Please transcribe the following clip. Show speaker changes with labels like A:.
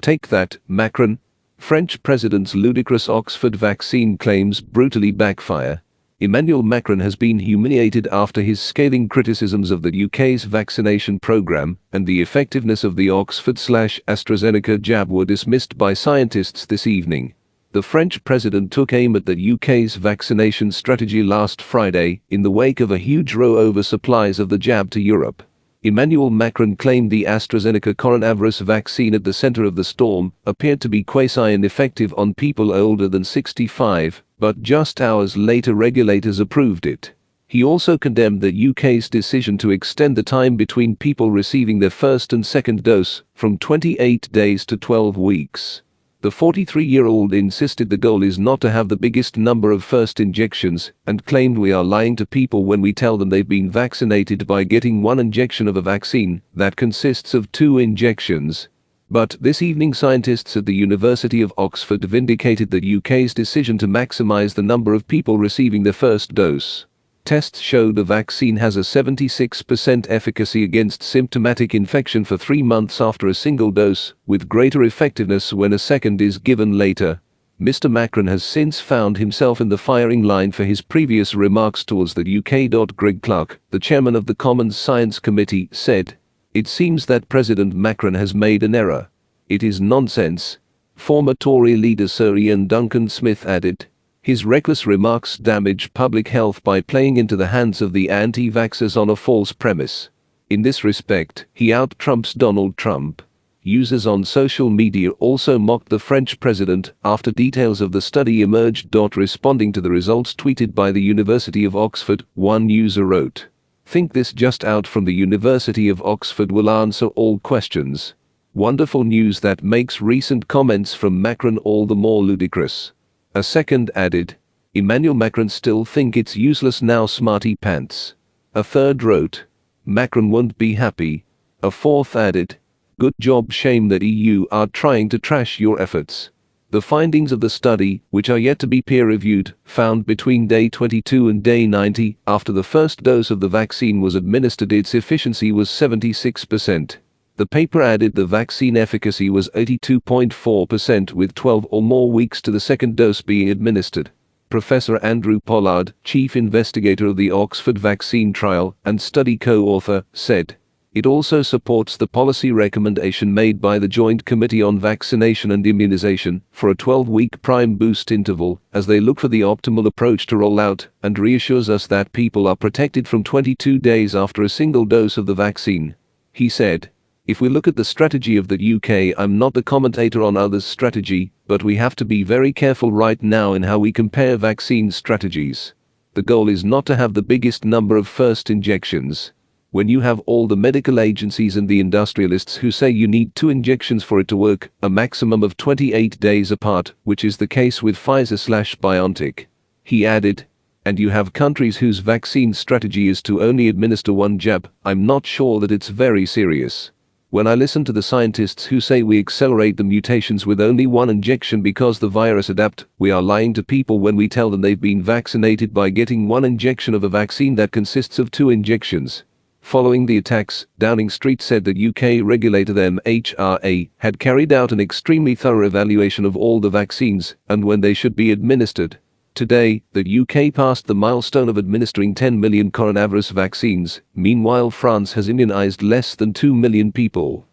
A: Take that, Macron. French President's ludicrous Oxford vaccine claims brutally backfire. Emmanuel Macron has been humiliated after his scathing criticisms of the UK's vaccination programme and the effectiveness of the Oxford/AstraZeneca jab were dismissed by scientists this evening. The French president took aim at the UK's vaccination strategy last Friday in the wake of a huge row over supplies of the jab to Europe. Emmanuel Macron claimed the AstraZeneca coronavirus vaccine at the center of the storm appeared to be quasi-ineffective on people older than 65, but just hours later regulators approved it. He also condemned the UK's decision to extend the time between people receiving their first and second dose from 28 days to 12 weeks. The 43-year-old insisted the goal is not to have the biggest number of first injections and claimed we are lying to people when we tell them they've been vaccinated by getting one injection of a vaccine that consists of 2 injections. But this evening scientists at the University of Oxford vindicated the UK's decision to maximize the number of people receiving their first dose. Tests show the vaccine has a 76% efficacy against symptomatic infection for 3 months after a single dose, with greater effectiveness when a second is given later. Mr. Macron has since found himself in the firing line for his previous remarks towards the UK. Greg Clark, the chairman of the Commons Science Committee, said, "It seems that President Macron has made an error. It is nonsense." Former Tory leader Sir Ian Duncan Smith added, "His reckless remarks damage public health by playing into the hands of the anti-vaxxers on a false premise. In this respect, he out-Trumps Donald Trump." Users on social media also mocked the French president after details of the study emerged. Responding to the results tweeted by the University of Oxford, one user wrote, "Think this just out from the University of Oxford will answer all questions. Wonderful news that makes recent comments from Macron all the more ludicrous." A second added, "Emmanuel Macron still think it's useless now, smarty pants." A third wrote, "Macron won't be happy." A fourth added, "Good job, shame that EU are trying to trash your efforts." The findings of the study, which are yet to be peer-reviewed, found between day 22 and day 90, after the first dose of the vaccine was administered, its efficiency was 76%. The paper added the vaccine efficacy was 82.4% with 12 or more weeks to the second dose being administered. Professor Andrew Pollard, chief investigator of the Oxford vaccine trial and study co-author, said, "It also supports the policy recommendation made by the Joint Committee on Vaccination and Immunization for a 12-week prime boost interval as they look for the optimal approach to roll out, and reassures us that people are protected from 22 days after a single dose of the vaccine." He said, "If we look at the strategy of the UK, I'm not the commentator on others' strategy, but we have to be very careful right now in how we compare vaccine strategies. The goal is not to have the biggest number of first injections. When you have all the medical agencies and the industrialists who say you need 2 injections for it to work, a maximum of 28 days apart, which is the case with Pfizer/BioNTech." He added, "And you have countries whose vaccine strategy is to only administer 1 jab, I'm not sure that it's very serious. When I listen to the scientists who say we accelerate the mutations with only 1 injection because the virus adapt, we are lying to people when we tell them they've been vaccinated by getting 1 injection of a vaccine that consists of 2 injections." Following the attacks, Downing Street said that UK regulator the MHRA had carried out an extremely thorough evaluation of all the vaccines and when they should be administered. Today, the UK passed the milestone of administering 10 million coronavirus vaccines. Meanwhile, France has immunized less than 2 million people.